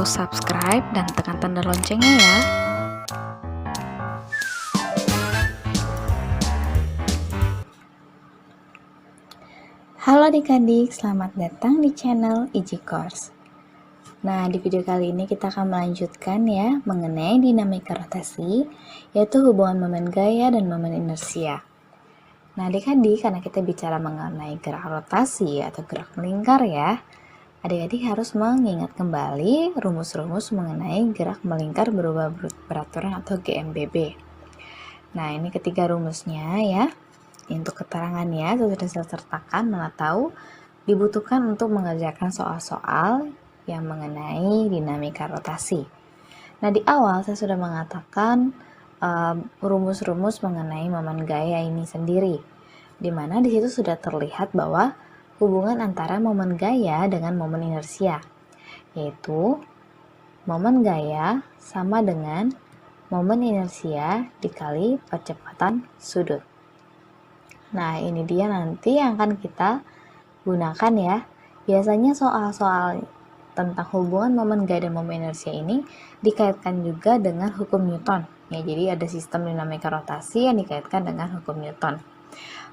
subscribe dan tekan tanda loncengnya ya. Halo adik-adik, selamat datang di channel Easy Course. Nah, di video kali ini kita akan melanjutkan ya mengenai dinamika rotasi, yaitu hubungan momen gaya dan momen inersia. Nah, adik-adik, karena kita bicara mengenai gerak rotasi atau gerak melingkar ya, adik-adik harus mengingat kembali rumus-rumus mengenai gerak melingkar berubah beraturan atau GMBB. Nah, ini ketiga rumusnya ya. Untuk keterangannya sudah saya sertakan, mana tahu dibutuhkan untuk mengerjakan soal-soal yang mengenai dinamika rotasi. Nah, di awal saya sudah mengatakan rumus-rumus mengenai momen gaya ini sendiri, di mana di situ sudah terlihat bahwa hubungan antara momen gaya dengan momen inersia, yaitu momen gaya sama dengan momen inersia dikali percepatan sudut. Nah, ini dia nanti yang akan kita gunakan ya. Biasanya soal-soal tentang hubungan momen gaya dan momen inersia ini dikaitkan juga dengan hukum Newton. Ya, jadi ada sistem dinamika rotasi yang dikaitkan dengan hukum Newton.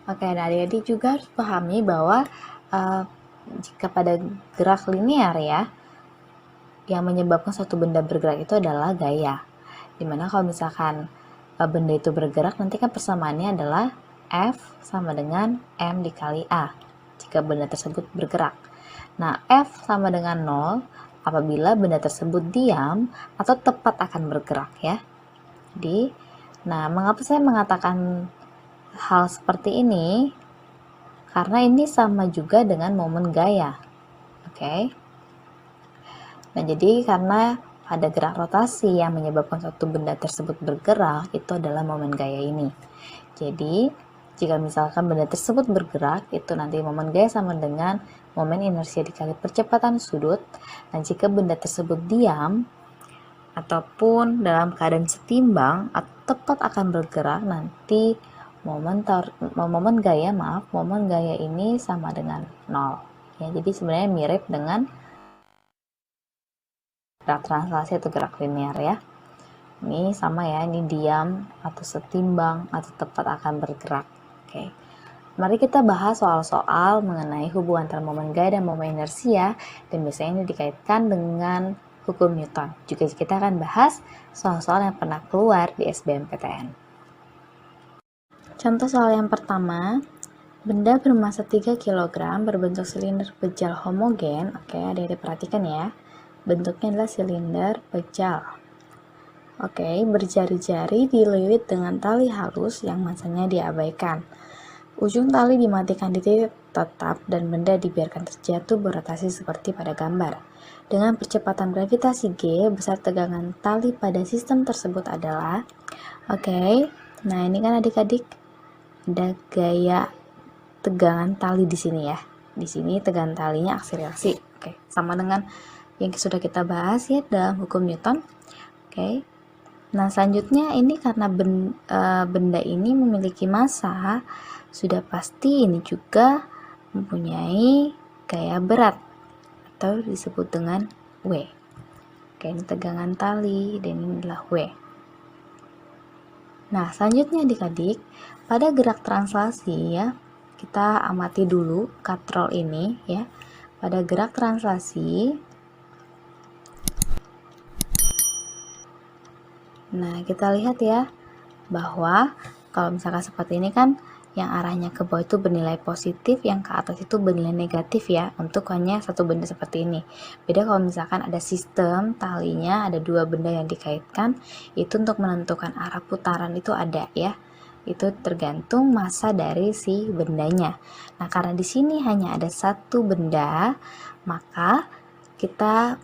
Oke, nah adik-adik juga harus pahami bahwa jika pada gerak linear ya, yang menyebabkan suatu benda bergerak itu adalah gaya. Dimana kalau misalkan benda itu bergerak, nanti kan persamaannya adalah F sama dengan M dikali A jika benda tersebut bergerak. Nah, F sama dengan 0 apabila benda tersebut diam atau tepat akan bergerak ya. Jadi, nah mengapa saya mengatakan hal seperti ini? Karena ini sama juga dengan momen gaya. Oke. Nah, jadi karena pada gerak rotasi yang menyebabkan suatu benda tersebut bergerak, itu adalah momen gaya ini. Jadi, jika misalkan benda tersebut bergerak, itu nanti momen gaya sama dengan momen inersia dikali percepatan sudut. Dan jika benda tersebut diam, ataupun dalam keadaan setimbang atau tepat akan bergerak, nanti momen gaya ini sama dengan 0. Ya, jadi sebenarnya mirip dengan gerak translasi atau gerak linear ya. Ini sama ya, ini diam atau setimbang atau tepat akan bergerak. Oke. Mari kita bahas soal-soal mengenai hubungan antara momen gaya dan momen inersia, dan biasanya ini dikaitkan dengan hukum Newton. Juga kita akan bahas soal-soal yang pernah keluar di SBMPTN. Contoh soal yang pertama, benda bermasa 3 kg berbentuk silinder pejal homogen. Oke, adik-adik perhatikan ya. Bentuknya adalah silinder pejal. Oke, berjari-jari dililit dengan tali halus yang masanya diabaikan. Ujung tali dimatikan di titik tetap dan benda dibiarkan terjatuh berotasi seperti pada gambar. Dengan percepatan gravitasi G, besar tegangan tali pada sistem tersebut adalah nah ini kan adik-adik ada gaya tegangan tali di sini ya. Di sini tegangan talinya akselerasi. Oke, sama dengan yang sudah kita bahas ya dalam hukum Newton. Oke. Nah, selanjutnya ini karena benda ini memiliki massa, sudah pasti ini juga mempunyai gaya berat atau disebut dengan W. Oke, ini tegangan tali dan ini adalah W. Nah, selanjutnya adik-adik, pada gerak translasi ya, kita amati dulu katrol ini ya. Pada gerak translasi, nah kita lihat ya, bahwa kalau misalkan seperti ini kan yang arahnya ke bawah itu bernilai positif, yang ke atas itu bernilai negatif ya, untuk hanya satu benda seperti ini. Beda kalau misalkan ada sistem talinya, ada dua benda yang dikaitkan, itu untuk menentukan arah putaran itu ada ya. Itu tergantung massa dari si bendanya. Nah, karena di sini hanya ada satu benda, maka kita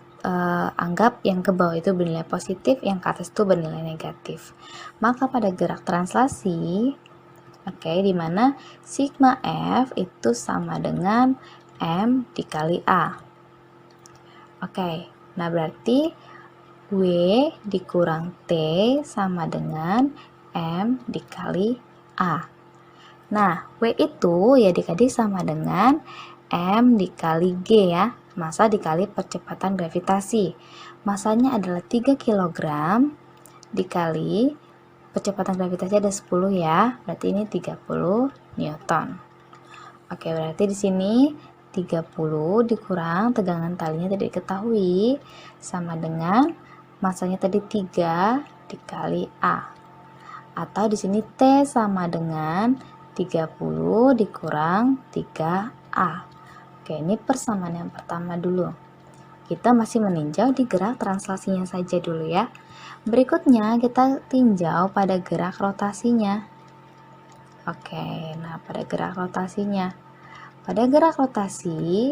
anggap yang ke bawah itu bernilai positif, yang ke atas itu bernilai negatif. Maka pada gerak translasi, di mana sigma F itu sama dengan M dikali A. Nah berarti W dikurang T sama dengan M dikali A. Nah, W itu ya adik-adik sama dengan M dikali G ya, massa dikali percepatan gravitasi. masanya adalah 3 kg dikali percepatan gravitasi ada 10 ya, berarti ini 30 Newton. Oke, berarti di sini 30 dikurang tegangan talinya tidak diketahui sama dengan masanya tadi 3 dikali A. Atau di sini T sama dengan 30 dikurang 3A. Oke, ini persamaan yang pertama dulu. Kita masih meninjau di gerak translasinya saja dulu ya. Berikutnya kita tinjau pada gerak rotasinya. Oke, nah pada gerak rotasinya. Pada gerak rotasi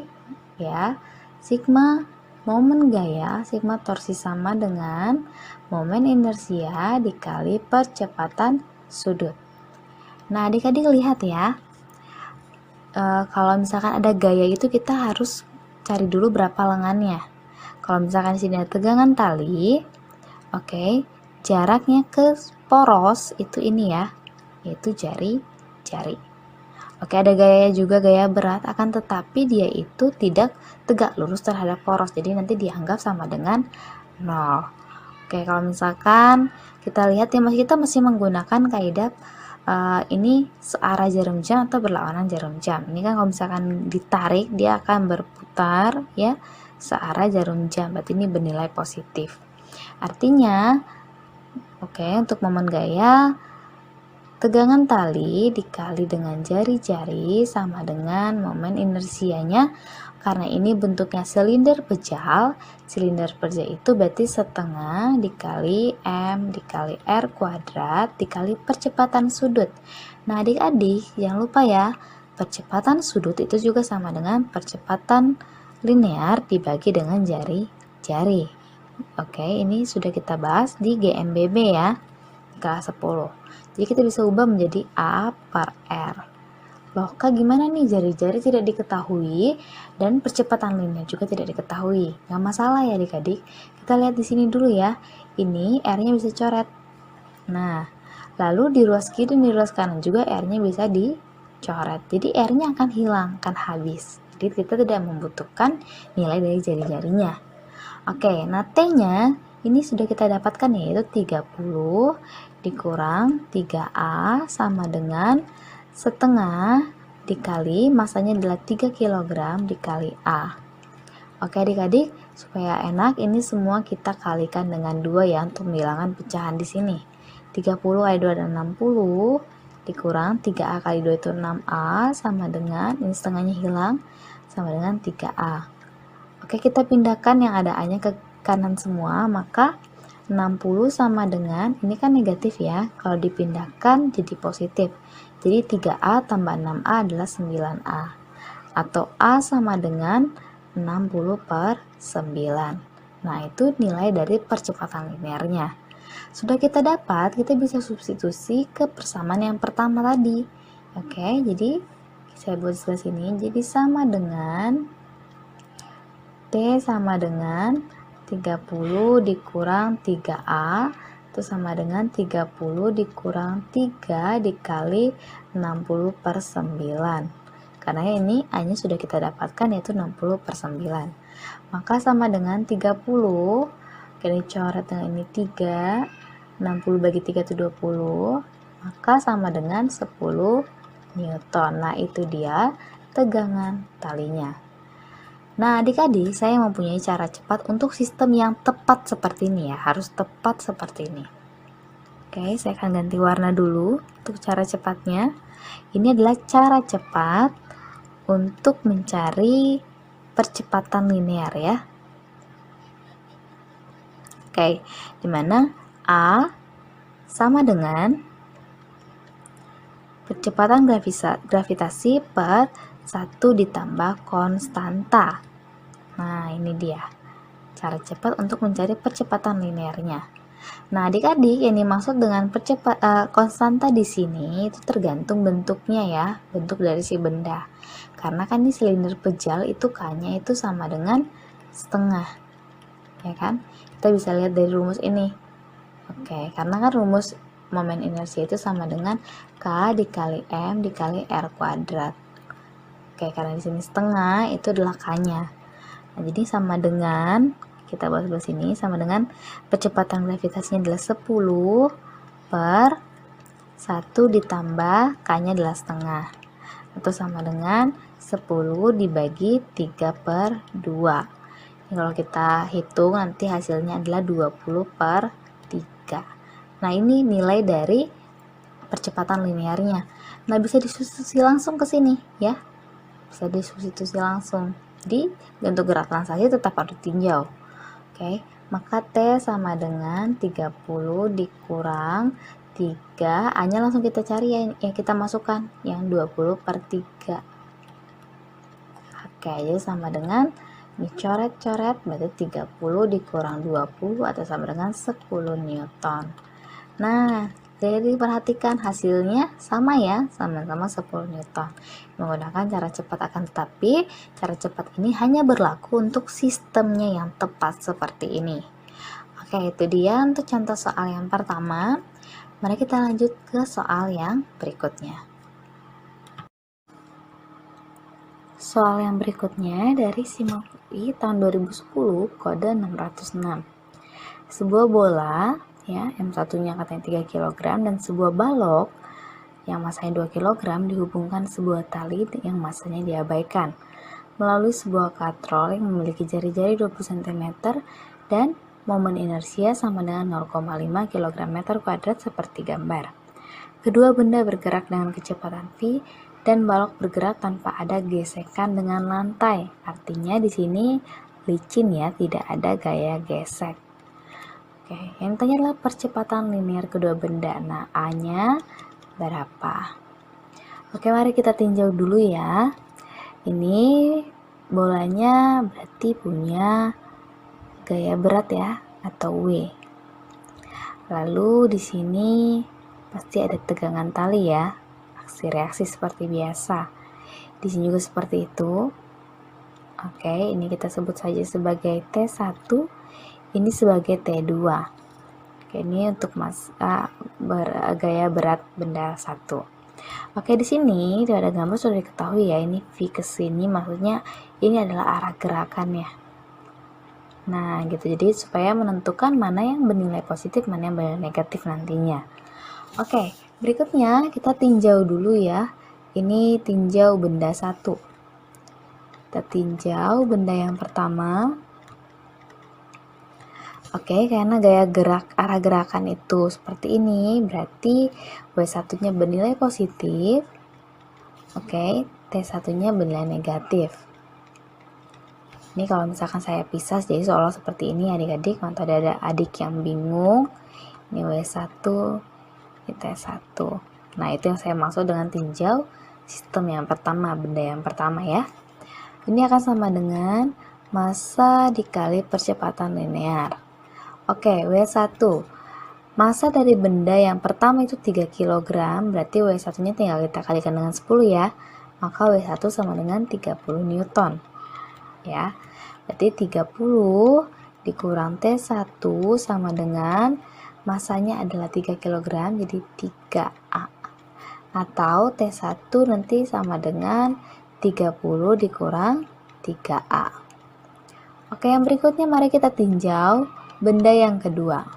ya, sigma momen gaya, sigma torsi sama dengan momen inersia dikali percepatan sudut. Nah, adik-adik lihat ya. Kalau misalkan ada gaya itu kita harus cari dulu berapa lengannya. Kalau misalkan di sini ada tegangan tali, oke, jaraknya ke poros itu ini ya, yaitu jari-jari. Oke, ada gaya juga, gaya berat, akan tetapi dia itu tidak tegak lurus terhadap poros, jadi nanti dianggap sama dengan 0. Oke, kalau misalkan kita lihat ya, kita masih menggunakan kaidah ini searah jarum jam atau berlawanan jarum jam. Ini kan kalau misalkan ditarik dia akan berputar ya searah jarum jam, berarti ini bernilai positif. Artinya oke, untuk momen gaya tegangan tali dikali dengan jari-jari sama dengan momen inersianya. Karena ini bentuknya silinder pejal, silinder pejal itu berarti setengah dikali M dikali R kuadrat dikali percepatan sudut. Nah adik-adik jangan lupa ya, percepatan sudut itu juga sama dengan percepatan linear dibagi dengan jari-jari. Oke, ini sudah kita bahas di GMBB ya, kelas 10. Jadi kita bisa ubah menjadi A per R. Loh, Kak gimana nih jari-jari tidak diketahui dan percepatan linear juga tidak diketahui? Nggak masalah ya adik-adik. Kita lihat di sini dulu ya. Ini R-nya bisa coret. Nah, lalu di ruas kiri dan di ruas kanan juga R-nya bisa dicoret. Jadi R-nya akan hilang, akan habis. Jadi kita tidak membutuhkan nilai dari jari-jarinya. Oke, nah T-nya ini sudah kita dapatkan yaitu 30 dikurang 3A sama dengan setengah dikali masanya adalah 3 kg dikali A. Oke adik-adik, supaya enak ini semua kita kalikan dengan 2 ya untuk menghilangkan pecahan di sini. 30 kali 2 adalah 60 dikurang 3A kali 2 itu 6A sama dengan ini setengahnya hilang sama dengan 3A. Oke, kita pindahkan yang ada A-nya ke kanan semua, maka 60 sama dengan ini kan negatif ya, kalau dipindahkan jadi positif. Jadi 3A tambah 6A adalah 9A. Atau A sama dengan 60 per 9. Nah, itu nilai dari percepatan linearnya. Sudah kita dapat, kita bisa substitusi ke persamaan yang pertama tadi. Oke, jadi saya buat sebelah sini. Jadi sama dengan T sama dengan 30 dikurang 3A itu sama dengan 30 dikurang 3 dikali 60 per 9. Karena ini A-nya sudah kita dapatkan yaitu 60 per 9. Maka sama dengan 30, ini coret dengan ini 3, 60 bagi 3 itu 20, maka sama dengan 10 Newton. Nah itu dia tegangan talinya. Nah adik-adik, saya mempunyai cara cepat untuk sistem yang tepat seperti ini ya, harus tepat seperti ini. Oke, saya akan ganti warna dulu untuk cara cepatnya. Ini adalah cara cepat untuk mencari percepatan linear ya. Oke, dimana A sama dengan percepatan gravitasi per 1 ditambah konstanta. Nah, ini dia cara cepat untuk mencari percepatan linearnya. Nah, adik-adik, yang dimaksud dengan konstanta di sini itu tergantung bentuknya ya, bentuk dari si benda. Karena kan ini silinder pejal itu K-nya itu sama dengan setengah. Ya kan? Kita bisa lihat dari rumus ini. Oke, karena kan rumus momen inersia itu sama dengan K dikali M dikali R kuadrat. Oke, karena di sini setengah itu adalah K-nya. Nah, jadi sama dengan kita bawa sebelah sini, sama dengan percepatan gravitasinya adalah 10 per 1 ditambah K-nya adalah setengah, atau sama dengan 10 dibagi 3 per 2. Ini kalau kita hitung nanti hasilnya adalah 20 per 3. Nah, ini nilai dari percepatan linearnya. Nah, bisa disubstitusi langsung ke sini ya. Bisa disubstitusi langsung. Jadi, untuk gerak translasi tetap harus tinjau. Oke, maka T sama dengan 30 dikurang 3, A-nya langsung kita cari ya, yang kita masukkan, yang 20 per 3. Oke, jadi sama dengan, ini coret-coret, berarti 30 dikurang 20 atau sama dengan 10 Newton. Nah, jadi perhatikan hasilnya sama ya, sama-sama 10 Newton. Menggunakan cara cepat, akan tetapi cara cepat ini hanya berlaku untuk sistemnya yang tepat seperti ini. Oke, itu dia untuk contoh soal yang pertama. Mari kita lanjut ke soal yang berikutnya. Soal yang berikutnya dari SIMAK UI tahun 2010, kode 606. Sebuah bola ya, M1-nya katanya 3 kg dan sebuah balok yang masanya 2 kg dihubungkan sebuah tali yang masanya diabaikan melalui sebuah katrol yang memiliki jari-jari 20 cm dan momen inersia sama dengan 0,5 kg/m² seperti gambar. Kedua benda bergerak dengan kecepatan v dan balok bergerak tanpa ada gesekan dengan lantai. Artinya di sini licin ya, tidak ada gaya gesek. Oke, yang tanya adalah percepatan linear kedua benda. Nah, A-nya berapa? Oke, mari kita tinjau dulu ya. Ini bolanya berarti punya gaya berat ya, atau W. Lalu di sini pasti ada tegangan tali ya, aksi reaksi seperti biasa. Di sini juga seperti itu. Oke, ini kita sebut saja sebagai T1. Ini sebagai T2. Oke, ini untuk gaya berat benda 1. Oke, di sini ada gambar sudah diketahui ya, ini V ke sini maksudnya ini adalah arah gerakannya. Nah, gitu. Jadi supaya menentukan mana yang bernilai positif, mana yang bernilai negatif nantinya. Oke, berikutnya kita tinjau dulu ya. Ini tinjau benda 1. Kita tinjau benda yang pertama. Oke, karena gaya arah gerakan itu seperti ini, berarti W1-nya bernilai positif. Oke, T1-nya bernilai negatif. Ini kalau misalkan saya pisah jadi seolah seperti ini adik-adik, kalau ada adik yang bingung. Ini W1, ini T1. Nah, itu yang saya maksud dengan tinjau sistem yang pertama, benda yang pertama ya. Ini akan sama dengan massa dikali percepatan linear. Oke, W1. Massa dari benda yang pertama itu 3 kg, berarti W1-nya tinggal kita kalikan dengan 10 ya. Maka W1 sama dengan 30 Newton. Ya. Berarti 30 dikurang T1 sama dengan massanya adalah 3 kg, jadi 3A. Atau T1 nanti sama dengan 30 dikurang 3A. Oke, yang berikutnya mari kita tinjau benda yang kedua.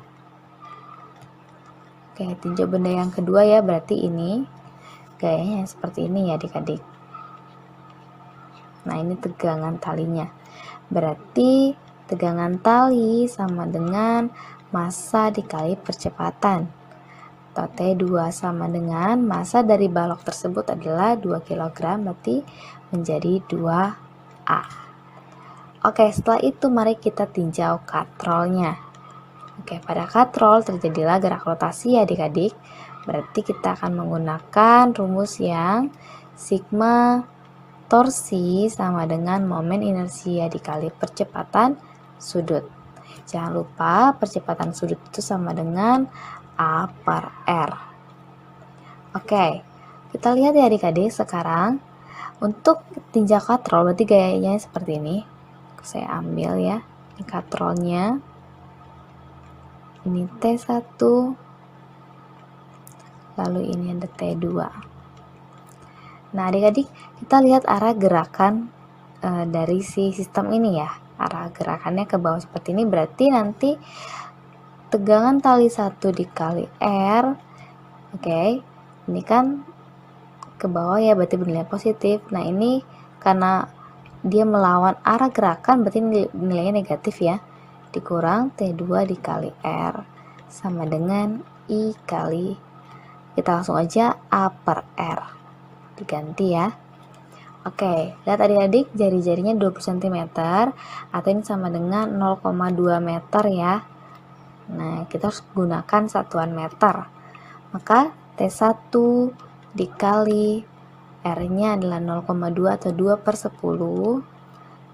Oke, tinjau benda yang kedua ya, berarti ini gayanya seperti ini ya adik-adik. Nah, ini tegangan talinya. Berarti tegangan tali sama dengan massa dikali percepatan. Atau T2 sama dengan massa dari balok tersebut adalah 2 kg, berarti menjadi 2A. Oke, setelah itu mari kita tinjau katrolnya. Oke, pada katrol terjadilah gerak rotasi ya adik-adik. Berarti kita akan menggunakan rumus yang sigma torsi sama dengan momen inersia dikali percepatan sudut. Jangan lupa percepatan sudut itu sama dengan A per R. Oke, kita lihat ya adik-adik sekarang. Untuk tinjau katrol berarti gayanya seperti ini. Saya ambil ya, ini katrolnya, ini T1, lalu ini ada T2. Nah adik-adik, kita lihat arah gerakan dari si sistem ini ya. arah gerakannya ke bawah seperti ini, berarti nanti tegangan tali 1 dikali R, oke, ini kan ke bawah ya, berarti bernilai positif. Nah ini karena dia melawan arah gerakan, berarti nilainya negatif ya, dikurang T2 dikali R sama dengan I kali, kita langsung aja A per R, diganti ya. Oke, lihat adik-adik, jari-jarinya 20 cm atau ini sama dengan 0,2 meter ya. Nah, kita harus gunakan satuan meter. Maka T1 dikali R-nya adalah 0,2 atau 2 per 10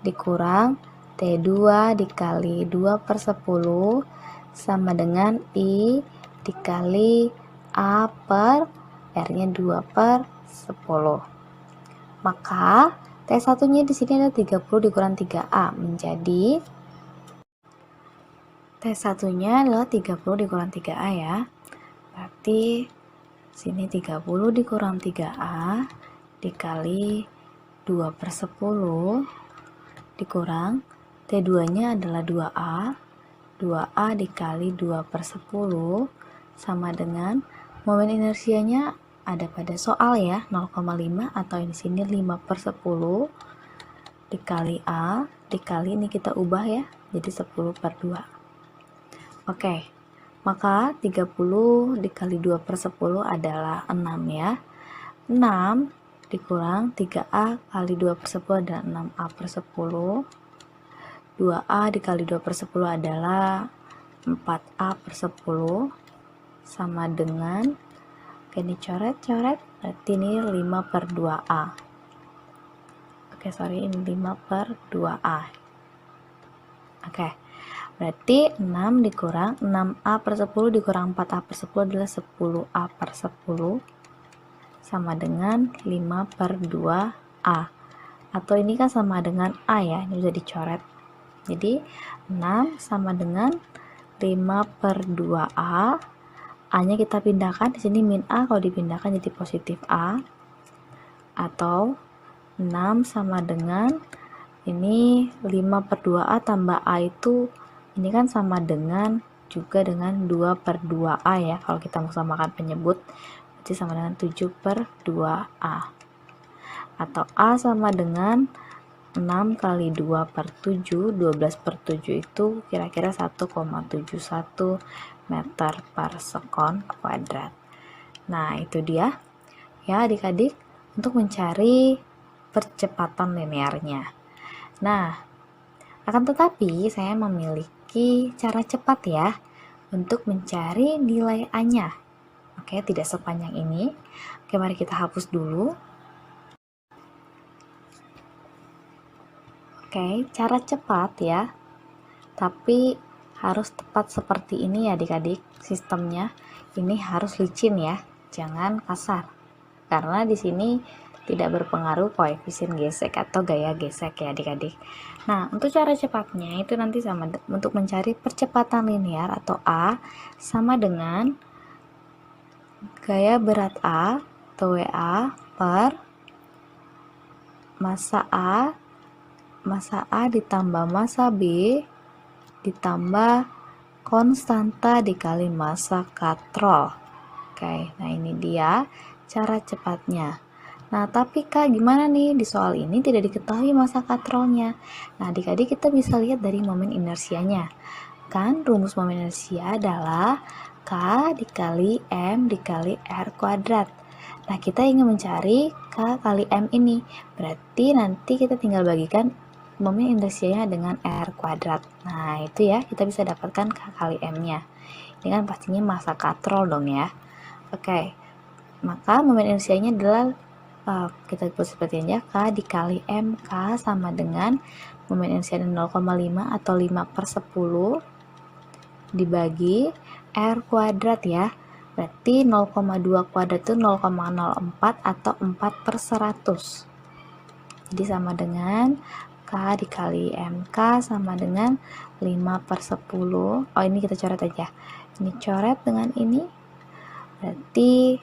dikurang T2 dikali 2 per 10 sama dengan I dikali A per R-nya 2 per 10. Maka T1-nya di sini ada 30 dikurang 3A menjadi T1-nya adalah 30 dikurang 3A ya. Berarti sini 30 dikurang 3A dikali 2 per 10 dikurang T2-nya adalah 2A. 2A dikali 2 per 10 sama dengan momen inersianya ada pada soal ya, 0,5 atau di sini 5 per 10 dikali A dikali, ini kita ubah ya, jadi 10 per 2. Oke, maka 30 dikali 2 per 10 adalah 6 ya. 6 dikurang 3A kali 2 per 10 adalah 6A per 10. 2A dikali 2 per 10 adalah 4A per 10 sama dengan, oke ini coret-coret, berarti ini 5 per 2A. Oke sorry, ini 5 per 2A. Oke, berarti 6 dikurang 6A per 10 dikurang 4A per 10 adalah 10A per 10 sama dengan 5 per 2A. Atau ini kan sama dengan A ya, ini bisa dicoret. Jadi 6 sama dengan 5 per 2A. A-nya kita pindahkan, di sini min A kalau dipindahkan jadi positif A. Atau 6 sama dengan ini 5 per 2A tambah A itu ini kan sama dengan juga dengan 2 per 2A ya. Kalau kita samakan penyebut berarti sama dengan 7 per 2A. Atau A sama dengan 6 kali 2 per 7, 12 per 7 itu kira-kira 1,71 meter per sekon kuadrat. Nah itu dia ya adik-adik untuk mencari percepatan linearnya. Nah akan tetapi saya memiliki cara cepat ya untuk mencari nilai A-nya. Oke, tidak sepanjang ini. Oke, mari kita hapus dulu. Oke, cara cepat ya, tapi harus tepat seperti ini ya adik-adik. Sistemnya ini harus licin ya, jangan kasar, karena di sini tidak berpengaruh koefisien gesek atau gaya gesek ya adik-adik. Nah untuk cara cepatnya itu nanti sama, untuk mencari percepatan linear atau A sama dengan gaya berat A atau WA per massa A ditambah massa B ditambah konstanta dikali massa katrol. Oke, nah ini dia cara cepatnya. Nah, tapi Kak, gimana nih? Di soal ini tidak diketahui massa katrolnya. Nah, adik-adik kita bisa lihat dari momen inersianya. Kan rumus momen inersia adalah K dikali M dikali R kuadrat. Nah, kita ingin mencari K kali M ini. Berarti nanti kita tinggal bagikan momen inersianya dengan R kuadrat. Nah itu ya, kita bisa dapatkan K kali M nya. Ini kan pastinya massa katrol dong ya. Oke, maka momen inersianya adalah kita buat seperti ini ya, K dikali M. K sama dengan momen inersia 0,5 atau 5 per 10 dibagi R kuadrat ya. Berarti 0,2 kuadrat itu 0,04 atau 4 per 100. Jadi sama dengan K dikali MK sama dengan 5 per 10. Oh ini kita coret aja. Ini coret dengan ini. Berarti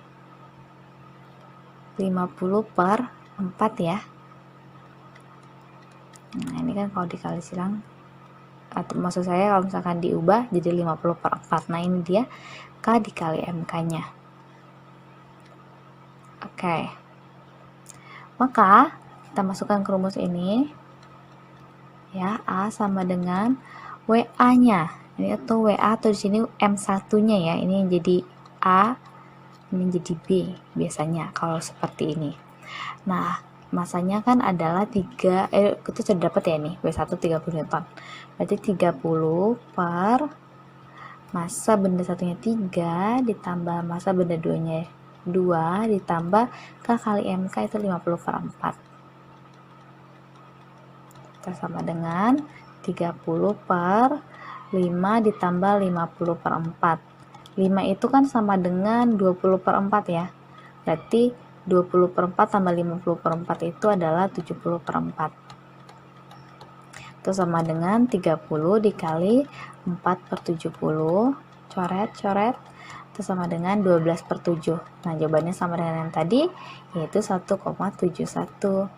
50 per 4 ya. Nah, ini kan kalau dikali silang, atau maksud saya kalau misalkan diubah jadi 50/4. Nah, ini dia K dikali MK-nya. Oke. Maka kita masukkan ke rumus ini. Ya, A sama dengan WA-nya. Ini atau WA atau di sini M1-nya ya. Ini yang jadi A, ini jadi B biasanya kalau seperti ini. Nah, masanya kan adalah 3, itu sudah dapat ya nih, W1 30 Newton. Berarti 30 per massa benda satunya 3 ditambah massa benda duanya 2 ditambah K kali MK itu 50/4. Kita sama dengan 30 per 5 ditambah 50/4. 5 itu kan sama dengan 20/4 ya. Berarti 20/4 tambah 50/4 itu adalah 70/4. Itu sama dengan 30 dikali 4/70. Coret-coret. Itu sama dengan 12/7. Nah, jawabannya sama dengan yang tadi, yaitu 1,71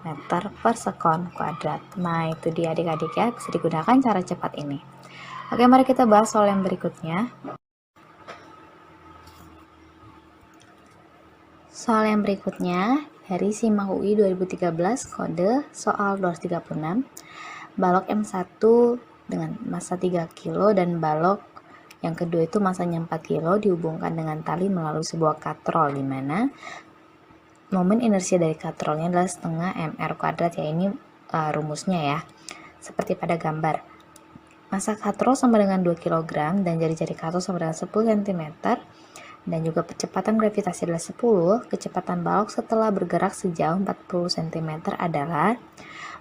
meter per sekon kuadrat. Nah, itu dia adik-adik ya, bisa digunakan cara cepat ini. Oke, mari kita bahas soal yang berikutnya. Soal yang berikutnya dari SIMAK UI 2013 kode soal 236. Balok M1 dengan massa 3 kg dan balok yang kedua itu masanya 4 kg dihubungkan dengan tali melalui sebuah katrol, di mana momen inersia dari katrolnya adalah setengah mr kuadrat ya. Ini rumusnya ya, seperti pada gambar. Massa katrol sama dengan 2 kg dan jari-jari katrol sama dengan 10 cm, dan juga kecepatan gravitasi adalah 10. Kecepatan balok setelah bergerak sejauh 40 cm adalah,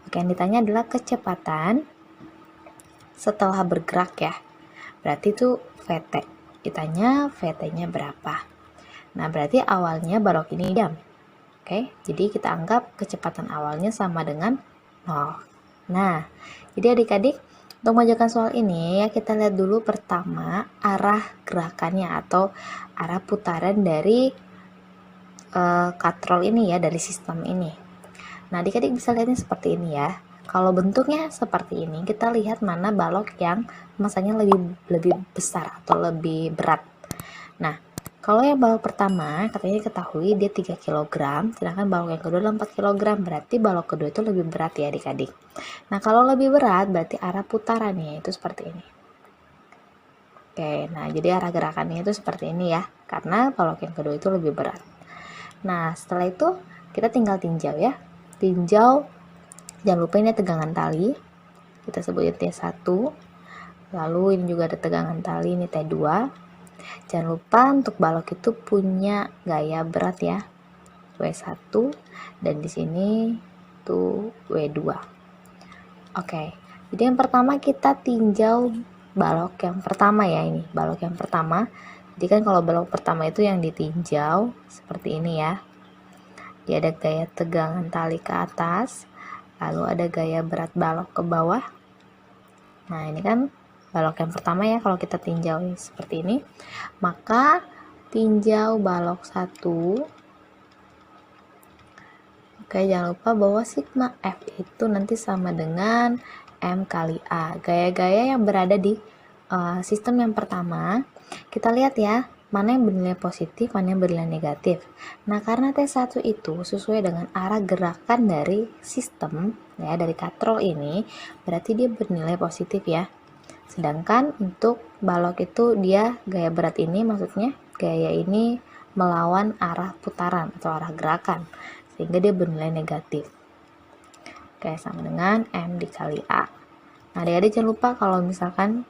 oke, yang ditanya adalah kecepatan setelah bergerak ya. Berarti itu VT. Ditanya VT-nya berapa. Nah, berarti awalnya balok ini diam. Oke, jadi kita anggap kecepatan awalnya sama dengan 0. Nah, jadi adik-adik, untuk mengajarkan soal ini ya, kita lihat dulu pertama arah gerakannya atau arah putaran dari katrol ini ya, dari sistem ini. Nah, adik-adik bisa lihatnya seperti ini ya. Kalau bentuknya seperti ini, kita lihat mana balok yang masanya lebih besar atau lebih berat. Nah, kalau yang balok pertama katanya diketahui dia 3 kg, sedangkan balok yang kedua adalah 4 kg, berarti balok kedua itu lebih berat ya adik-adik. Nah, kalau lebih berat berarti arah putarannya itu seperti ini. Oke, nah jadi arah gerakannya itu seperti ini ya, karena balok yang kedua itu lebih berat. Nah, setelah itu kita tinggal tinjau ya. Tinjau, jangan lupa ini tegangan tali, kita sebutnya T1. Lalu ini juga ada tegangan tali, ini T2. Jangan lupa untuk balok itu punya gaya berat ya, W1, dan di sini tuh W2. Oke, jadi yang pertama kita tinjau balok yang pertama ya, ini balok yang pertama. Jadi kan kalau balok pertama itu yang ditinjau seperti ini ya. Dia ada gaya tegangan tali ke atas, lalu ada gaya berat balok ke bawah. Nah, ini kan balok yang pertama ya, kalau kita tinjau seperti ini. Maka tinjau balok 1. Oke, jangan lupa bahwa sigma F itu nanti sama dengan M kali A. Gaya-gaya yang berada di sistem yang pertama, kita lihat ya, mana yang bernilai positif, mana yang bernilai negatif. Nah, karena T1 itu sesuai dengan arah gerakan dari sistem, ya, dari katrol ini, berarti dia bernilai positif ya. Sedangkan untuk balok itu dia gaya berat ini, maksudnya gaya ini melawan arah putaran atau arah gerakan, sehingga dia bernilai negatif. Oke, sama dengan M dikali A. Nah, adik-adik jangan lupa kalau misalkan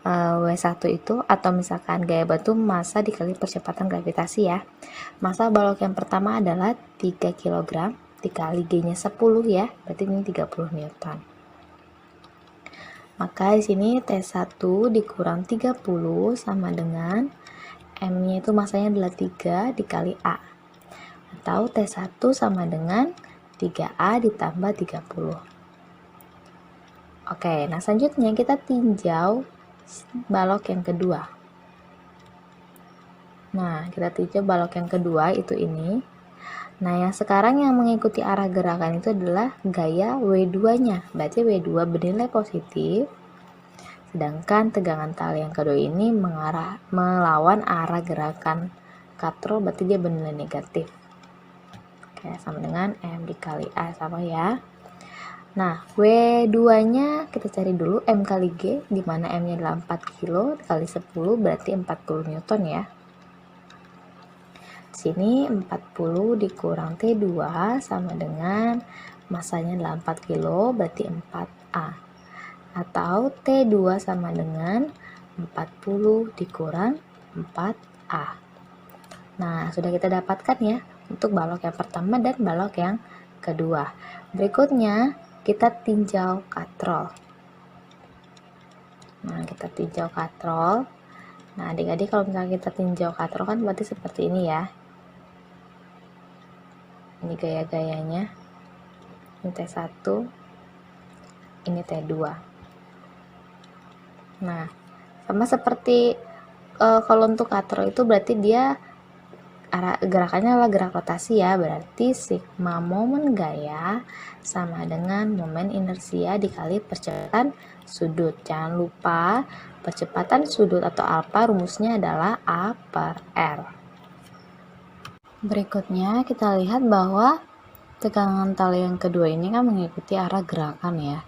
W1 itu, atau misalkan gaya batu massa dikali percepatan gravitasi ya. Massa balok yang pertama adalah 3 kg dikali G-nya 10 ya, berarti ini 30 Newton. Maka di sini T1 dikurang 30 sama dengan M-nya itu massanya adalah 3 dikali A. Atau T1 sama dengan 3A ditambah 30. Oke, nah selanjutnya kita tinjau balok yang kedua. Nah, kita tinjau balok yang kedua itu ini. Nah, yang sekarang yang mengikuti arah gerakan itu adalah gaya W2-nya. Berarti W2 bernilai positif. Sedangkan tegangan tali yang kedua ini melawan arah gerakan katrol, berarti dia bernilai negatif. Oke, sama dengan M dikali A, sama ya. Nah, W2-nya kita cari dulu M kali G, di mana M-nya adalah 4 kilo kali 10 berarti 40 Newton ya. Sini 40 dikurang T2 sama dengan masanya adalah 4 kilo berarti 4A. Atau T2 sama dengan 40 dikurang 4A. Nah, sudah kita dapatkan ya untuk balok yang pertama dan balok yang kedua. Berikutnya kita tinjau katrol. Nah, kita tinjau katrol. Nah, adik-adik kalau misalnya kita tinjau katrol kan berarti seperti ini ya. Ini gaya-gayanya. Ini T1, ini T2. Nah, sama seperti kalau untuk katrol itu berarti dia gerakannya adalah gerak rotasi ya, berarti sigma momen gaya sama dengan momen inersia dikali percepatan sudut. Jangan lupa percepatan sudut atau alfa rumusnya adalah A per R. Berikutnya kita lihat bahwa tegangan tali yang kedua ini kan mengikuti arah gerakan ya.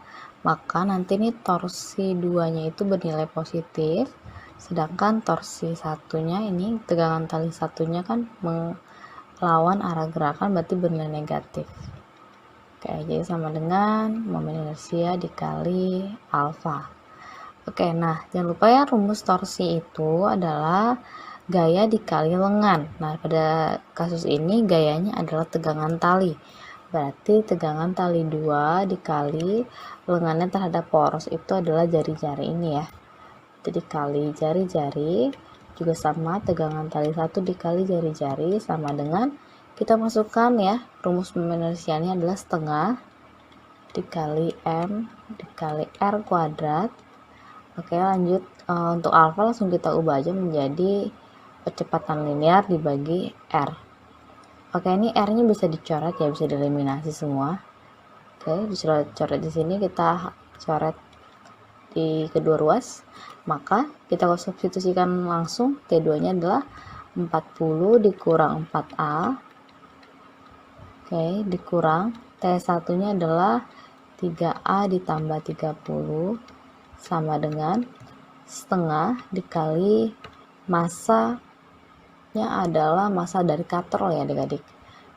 Maka nanti nih torsi 2-nya itu bernilai positif. Sedangkan torsi satunya ini tegangan tali satunya kan melawan arah gerakan berarti bernilai negatif. Oke, jadi sama dengan momen inersia dikali alfa. Oke, nah jangan lupa ya rumus torsi itu adalah gaya dikali lengan. Nah, pada kasus ini gayanya adalah tegangan tali. Berarti tegangan tali 2 dikali lengannya terhadap poros itu adalah jari-jari ini ya. Jadi kali jari-jari juga sama tegangan tali 1 dikali jari-jari sama dengan kita masukkan ya rumus momen inersianya adalah setengah dikali M dikali R kuadrat. Oke, lanjut untuk alfa langsung kita ubah aja menjadi percepatan linear dibagi R. Oke, ini R-nya bisa dicoret ya, bisa dieliminasi semua. Oke, dicoret di sini, kita coret di kedua ruas. Maka kita substitusikan langsung T2-nya adalah 40 dikurang 4A. Oke, dikurang T1-nya adalah 3A ditambah 30 sama dengan setengah dikali massa adalah massa dari katrol ya adik-adik.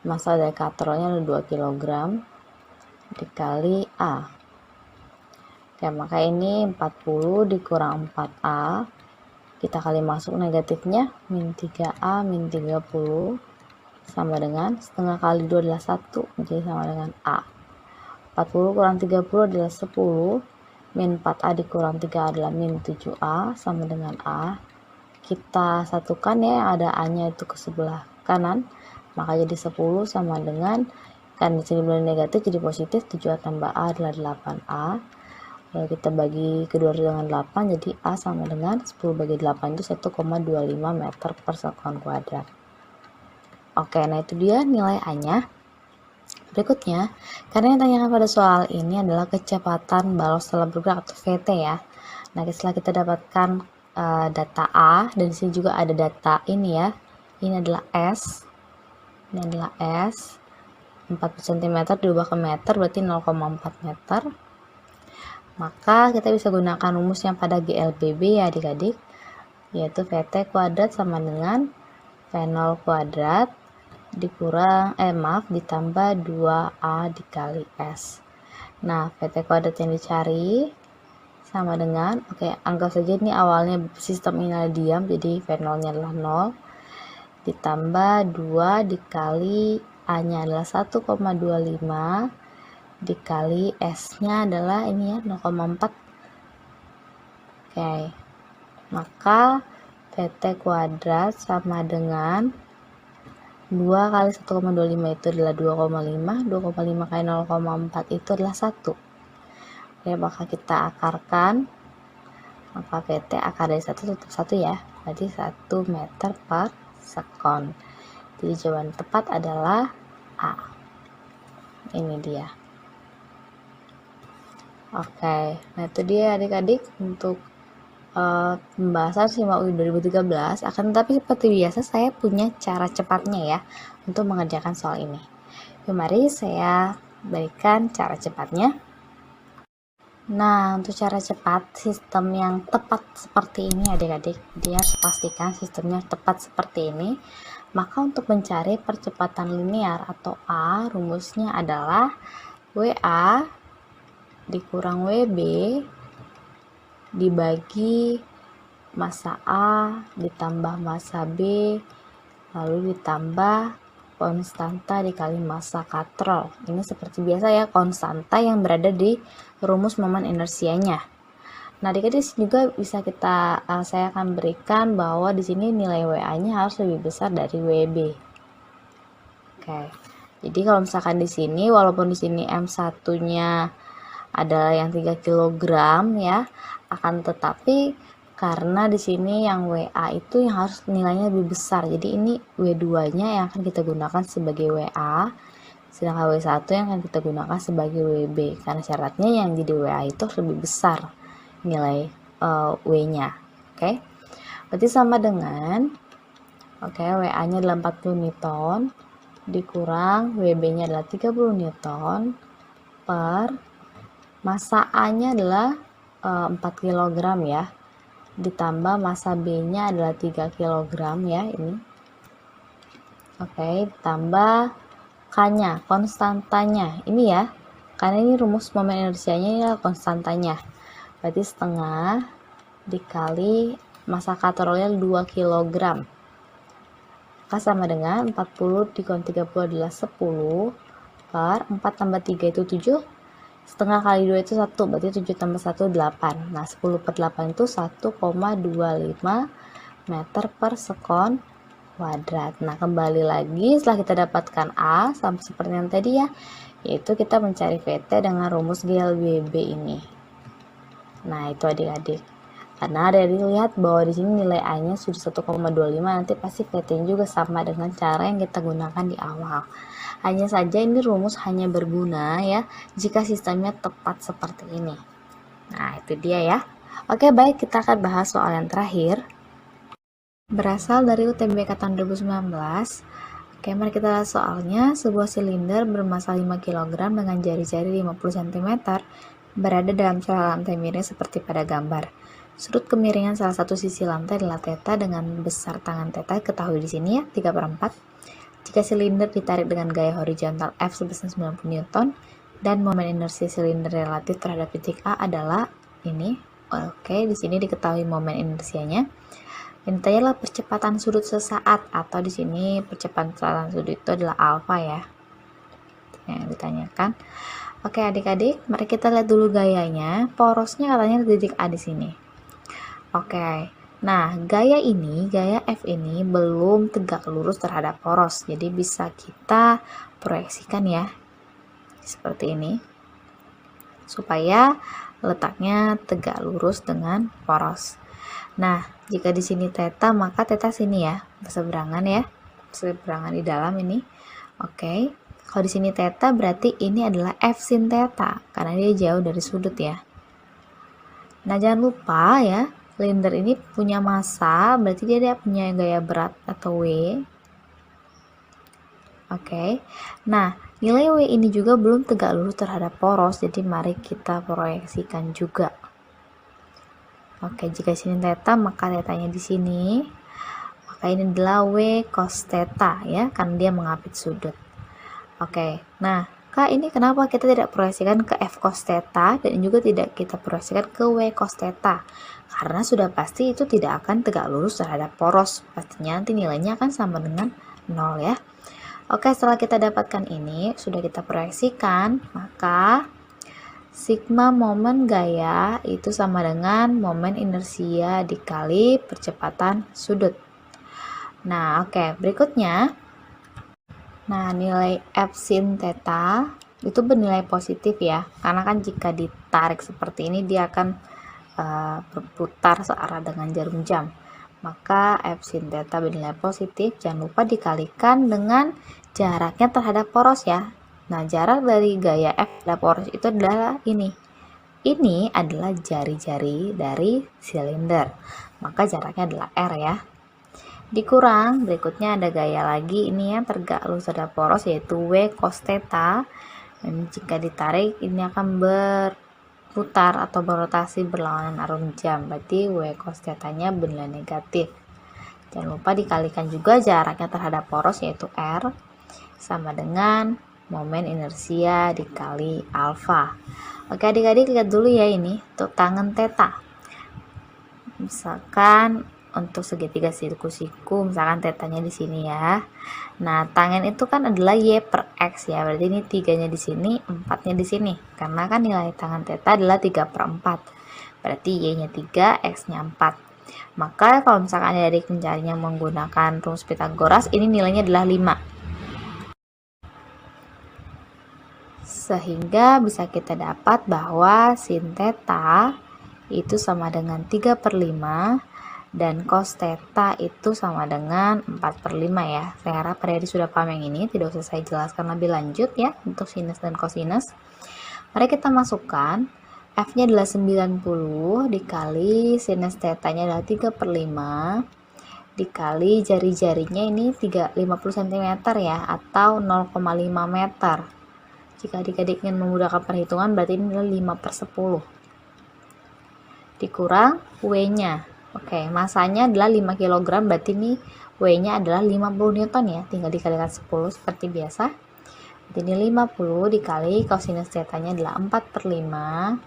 Massa dari katrolnya adalah 2 kg dikali A. Oke, maka ini 40 dikurang 4A. Kita kali masuk negatifnya, min 3A min 30 sama dengan setengah kali 2 adalah 1, jadi sama dengan A. 40 kurang 30 adalah 10, min 4A dikurang 3 adalah min 7A sama dengan A. Kita satukan ya, ada A-nya itu ke sebelah kanan, maka jadi 10 sama dengan, kan di sini boleh negatif jadi positif, 7A tambah A adalah 8A. Lalu kita bagi kedua dengan 8, jadi A sama dengan 10 bagi 8 itu 1,25 meter per sekon kuadrat. Oke, nah itu dia nilai A-nya. Berikutnya, karena yang ditanyakan pada soal ini adalah kecepatan balok setelah bergerak atau VT ya. Nah, setelah kita dapatkan data A, dan di sini juga ada data ini ya. Ini adalah S. Ini adalah S. 40 cm diubah ke meter berarti 0,4 meter. Maka kita bisa gunakan rumus yang pada GLBB ya adik-adik, yaitu VT kuadrat sama dengan V0 kuadrat dikurang ditambah 2A dikali S. Nah, VT kuadrat yang dicari sama dengan, oke, anggap saja ini awalnya sistem ini adalah diam, jadi V0 nya adalah 0 ditambah 2 dikali A nya adalah 1,25 dikali S nya adalah ini ya 0,4. Oke, maka VT kuadrat sama dengan 2 kali 1,25 itu adalah 2,5, 2,5 kali 0,4 itu adalah 1. Oke, maka kita akarkan, maka VT akar dari 1 tetap 1 ya, berarti 1 meter per sekon. Jadi jawaban tepat adalah A. Ini dia. Oke, nah itu dia adik-adik untuk pembahasan SIMA UI 2013. Akan tetapi seperti biasa saya punya cara cepatnya ya untuk mengerjakan soal ini. Yuk mari saya berikan cara cepatnya. Nah, untuk cara cepat sistem yang tepat seperti ini adik-adik, dia harus pastikan sistemnya tepat seperti ini. Maka untuk mencari percepatan linear atau A, rumusnya adalah WA dikurang WB dibagi massa A ditambah massa B lalu ditambah konstanta dikali massa katrol. Ini seperti biasa ya, konstanta yang berada di rumus momen inersianya. Nah, adik-adik juga bisa saya akan berikan bahwa di sini nilai WA-nya harus lebih besar dari WB. Oke. Jadi kalau misalkan di sini walaupun di sini M1-nya adalah yang 3 kg ya, akan tetapi karena di sini yang WA itu yang harus nilainya lebih besar. Jadi ini W2-nya yang akan kita gunakan sebagai WA, sedangkan W1 yang akan kita gunakan sebagai WB. Karena syaratnya yang jadi WA itu lebih besar nilai W-nya. Oke. Berarti sama dengan WA-nya adalah 40 Newton dikurang WB-nya adalah 30 Newton per massa A-nya adalah 4 kg ya, ditambah massa B-nya adalah 3 kg ya, ini. Oke, ditambah K-nya, konstantanya. Ini ya, karena ini rumus momen inersianya ya konstantanya. Berarti setengah dikali massa katrolnya 2 kg. K sama dengan 40 dikali 30 adalah 10 per 4 tambah 3 itu 7. Setengah kali 2 itu 1, berarti 7 tambah 1, 8. Nah, 10 per 8 itu 1,25 meter per sekon kuadrat. Nah, kembali lagi setelah kita dapatkan A, sama seperti yang tadi ya, yaitu kita mencari VT dengan rumus GLBB ini. Nah, itu adik-adik. Karena ada dilihat bahwa di sini nilai A-nya sudah 1,25, nanti pasti VT-nya juga sama dengan cara yang kita gunakan di awal. Hanya saja ini rumus hanya berguna ya jika sistemnya tepat seperti ini. Nah, itu dia ya. Oke, baik, kita akan bahas soal yang terakhir. Berasal dari UTBK tahun 2019. Oke, mari kita lihat soalnya. Sebuah silinder bermassa 5 kg dengan jari-jari 50 cm berada dalam celah lantai miring seperti pada gambar. Sudut kemiringan salah satu sisi lantai adalah θ dengan besar tangan θ ketahui di sini ya, 3/4. Jika silinder ditarik dengan gaya horizontal F sebesar 90 Newton dan momen inersi silinder relatif terhadap titik A adalah ini. Oke, di sini diketahui momen inersianya. Ini adalah percepatan sudut sesaat, atau di sini percepatan sudut itu adalah alfa ya. Yang ditanyakan. Oke, adik-adik, mari kita lihat dulu gayanya. Porosnya katanya di titik A di sini. Oke. Nah, gaya F ini belum tegak lurus terhadap poros. Jadi bisa kita proyeksikan ya. Seperti ini. Supaya letaknya tegak lurus dengan poros. Nah, jika di sini θ, maka θ sini ya, berseberangan ya. Berseberangan di dalam ini. Oke. Kalau di sini θ berarti ini adalah F sin θ karena dia jauh dari sudut ya. Nah, jangan lupa ya, silinder ini punya massa, berarti dia punya gaya berat atau W. Oke. Nah, nilai W ini juga belum tegak lurus terhadap poros, jadi mari kita proyeksikan juga. Oke, jika sini θ, maka θ-nya di sini. Maka ini adalah W cos θ ya, karena dia mengapit sudut. Oke. Nah, Kak, ini kenapa kita tidak proyeksikan ke F cos θ dan juga tidak kita proyeksikan ke W cos θ? Karena sudah pasti itu tidak akan tegak lurus terhadap poros. Pastinya nanti nilainya akan sama dengan 0 ya. Oke, setelah kita dapatkan ini, sudah kita proyeksikan, maka sigma momen gaya itu sama dengan momen inersia dikali percepatan sudut. Nah, oke, berikutnya. Nah, nilai F sin θ itu bernilai positif ya. Karena kan jika ditarik seperti ini, dia akan berputar searah dengan jarum jam. Maka F sin θ bernilai positif. Jangan lupa dikalikan dengan jaraknya terhadap poros ya. Nah, jarak dari gaya F terhadap poros itu adalah ini. Ini adalah jari-jari dari silinder. Maka jaraknya adalah R ya. Dikurang, berikutnya ada gaya lagi ini yang tergalus terhadap poros yaitu W cos theta. Dan jika ditarik ini akan berputar atau berotasi berlawanan arung jam. Berarti W cos theta-nya bernilai negatif. Jangan lupa dikalikan juga jaraknya terhadap poros yaitu R sama dengan momen inersia dikali alfa. Oke adik-adik, lihat dulu ya ini untuk tangen theta. Misalkan untuk segitiga siku-siku, misalkan tetanya di sini ya. Nah, tangen itu kan adalah Y per X ya. Berarti ini 3-nya di sini, 4-nya di sini. Karena kan nilai tangen theta adalah 3/4. Berarti Y-nya 3, X-nya 4. Maka kalau misalkan adik mencarinya menggunakan rumus Pitagoras, ini nilainya adalah 5. Sehingga bisa kita dapat bahwa sin theta itu sama dengan 3/5 dan cos theta itu sama dengan 4/5 ya. Saya harap adik sudah paham yang ini, tidak usah saya jelaskan lebih lanjut ya untuk sinus dan kosinus. Mari kita masukkan F-nya adalah 90 dikali sinus theta-nya adalah 3/5 dikali jari-jarinya ini 50 cm ya atau 0,5 meter. Jika adik-adik ingin memudahkan perhitungan berarti ini adalah 5/10 dikurang W-nya. Oke, masanya adalah 5 kg, berarti ini W-nya adalah 50 Newton ya. Tinggal dikalikan 10 seperti biasa. Jadi ini 50 dikali kosinus theta-nya adalah 4/5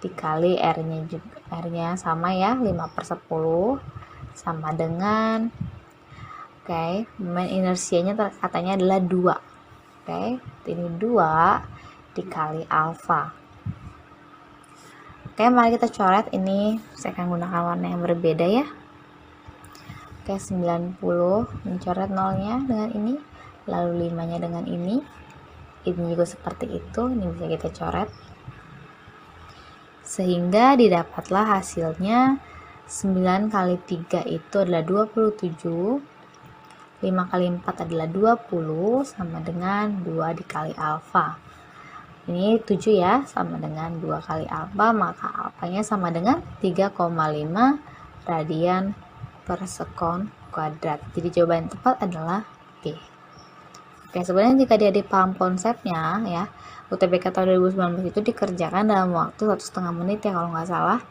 dikali R-nya juga. R-nya sama ya, 5/10 sama dengan momen inersianya katanya adalah 2. Ini 2 dikali alfa. Mari kita coret ini. Saya akan gunakan warna yang berbeda ya. 90 mencoret nolnya dengan ini, lalu 5-nya dengan ini. Ini juga seperti itu. Ini bisa kita coret. Sehingga didapatlah hasilnya 9 kali 3 itu adalah 27. 5 kali 4 adalah 20 sama dengan 2 dikali alfa. Ini 7 ya, sama dengan 2 kali alfa, maka alfanya sama dengan 3,5 radian per sekon kuadrat. Jadi jawaban yang tepat adalah B. Oke, sebenarnya jika dia paham konsepnya ya, UTBK tahun 2019 itu dikerjakan dalam waktu 1,5 menit ya kalau nggak salah.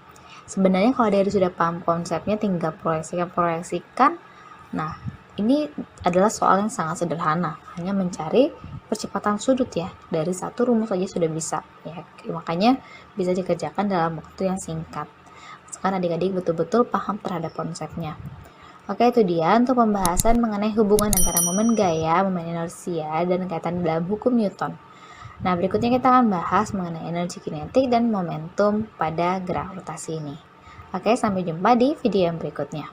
Sebenarnya kalau dia sudah paham konsepnya tinggal proyeksikan. Nah, ini adalah soal yang sangat sederhana, hanya mencari percepatan sudut ya. Dari satu rumus saja sudah bisa ya. Makanya bisa dikerjakan dalam waktu yang singkat. Sekarang adik-adik betul-betul paham terhadap konsepnya. Oke, itu dia untuk pembahasan mengenai hubungan antara momen gaya, momen inersia, dan kaitan dalam hukum Newton. Nah, berikutnya kita akan bahas mengenai energi kinetik dan momentum pada gerak rotasi ini. Oke, sampai jumpa di video yang berikutnya.